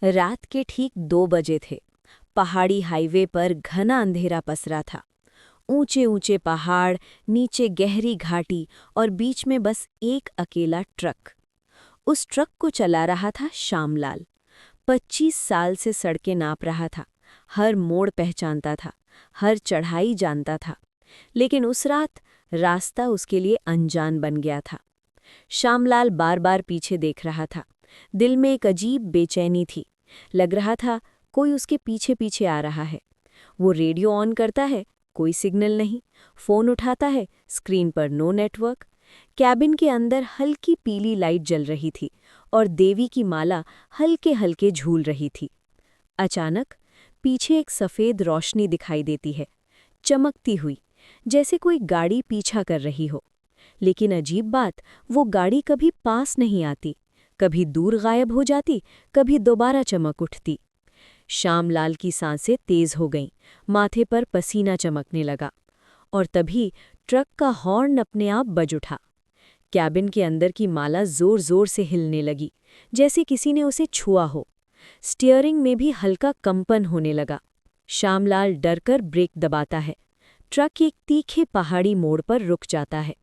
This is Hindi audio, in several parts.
रात के ठीक 2 बजे थे। पहाड़ी हाईवे पर घना अंधेरा पसरा था। ऊंचे ऊंचे पहाड़, नीचे गहरी घाटी और बीच में बस एक अकेला ट्रक। उस ट्रक को चला रहा था श्यामलाल। 25 साल से सड़कें नाप रहा था, हर मोड़ पहचानता था, हर चढ़ाई जानता था। लेकिन उस रात रास्ता उसके लिए अनजान बन गया था। श्यामलाल बार बार पीछे देख रहा था। दिल में एक अजीब बेचैनी थी। लग रहा था कोई उसके पीछे पीछे आ रहा है। वो रेडियो ऑन करता है, कोई सिग्नल नहीं। फोन उठाता है, स्क्रीन पर नो नेटवर्क। कैबिन के अंदर हल्की पीली लाइट जल रही थी और देवी की माला हल्के हल्के झूल रही थी। अचानक पीछे एक सफ़ेद रोशनी दिखाई देती है, चमकती हुई, जैसे कोई गाड़ी पीछा कर रही हो। लेकिन अजीब बात, वो गाड़ी कभी पास नहीं आती, कभी दूर गायब हो जाती, कभी दोबारा चमक उठती। श्यामलाल की सांसें तेज हो गईं, माथे पर पसीना चमकने लगा। और तभी ट्रक का हॉर्न अपने आप बज उठा। कैबिन के अंदर की माला जोर जोर से हिलने लगी, जैसे किसी ने उसे छुआ हो। स्टीयरिंग में भी हल्का कंपन होने लगा। श्यामलाल डरकर ब्रेक दबाता है। ट्रक एक तीखे पहाड़ी मोड़ पर रुक जाता है।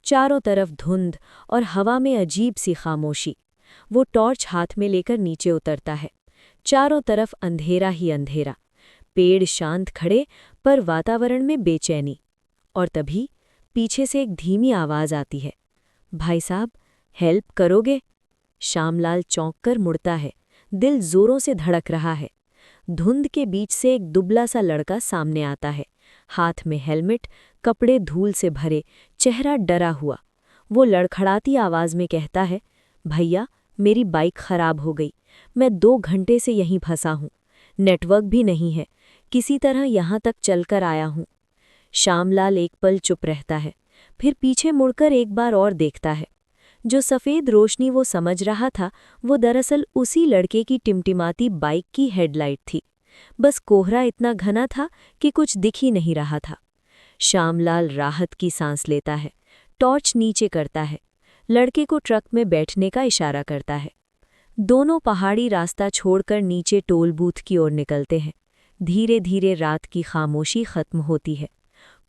चारों तरफ धुंध और हवा में अजीब सी खामोशी। वो टॉर्च हाथ में लेकर नीचे उतरता है। चारों तरफ अंधेरा ही अंधेरा। पेड़ शांत खड़े, पर वातावरण में बेचैनी। और तभी पीछे से एक धीमी आवाज़ आती है, भाई साहब, हेल्प करोगे? श्यामलाल चौंक कर मुड़ता है। दिल जोरों से धड़क रहा है। धुंध के बीच से एक दुबला सा लड़का सामने आता है, हाथ में हेलमेट, कपड़े धूल से भरे, चेहरा डरा हुआ। वो लड़खड़ाती आवाज़ में कहता है, भैया, मेरी बाइक खराब हो गई। मैं 2 घंटे से यहीं फंसा हूँ। नेटवर्क भी नहीं है। किसी तरह यहाँ तक चलकर आया हूँ। श्यामलाल एक पल चुप रहता है, फिर पीछे मुड़कर एक बार और देखता है। जो सफ़ेद रोशनी वो समझ रहा था, वो दरअसल उसी लड़के की टिमटिमाती बाइक की हेडलाइट थी। बस कोहरा इतना घना था कि कुछ दिख ही नहीं रहा था। श्यामलाल राहत की सांस लेता है, टॉर्च नीचे करता है, लड़के को ट्रक में बैठने का इशारा करता है। दोनों पहाड़ी रास्ता छोड़कर नीचे टोल बूथ की ओर निकलते हैं। धीरे धीरे रात की खामोशी खत्म होती है।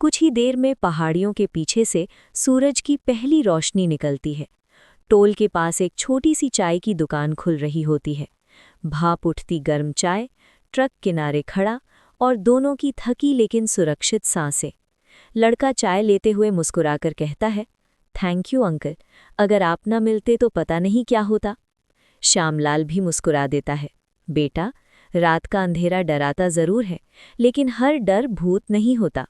कुछ ही देर में पहाड़ियों के पीछे से सूरज की पहली रोशनी निकलती है। टोल के पास एक छोटी सी चाय की दुकान खुल रही होती है। भाप उठती गर्म चाय, ट्रक किनारे खड़ा, और दोनों की थकी लेकिन सुरक्षित सांसें। लड़का चाय लेते हुए मुस्कुराकर कहता है, थैंक यू अंकल, अगर आप ना मिलते तो पता नहीं क्या होता। श्यामलाल भी मुस्कुरा देता है, बेटा, रात का अंधेरा डराता ज़रूर है, लेकिन हर डर भूत नहीं होता।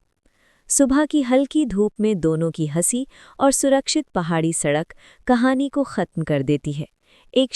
सुबह की हल्की धूप में दोनों की हंसी और सुरक्षित पहाड़ी सड़क कहानी को ख़त्म कर देती है। एक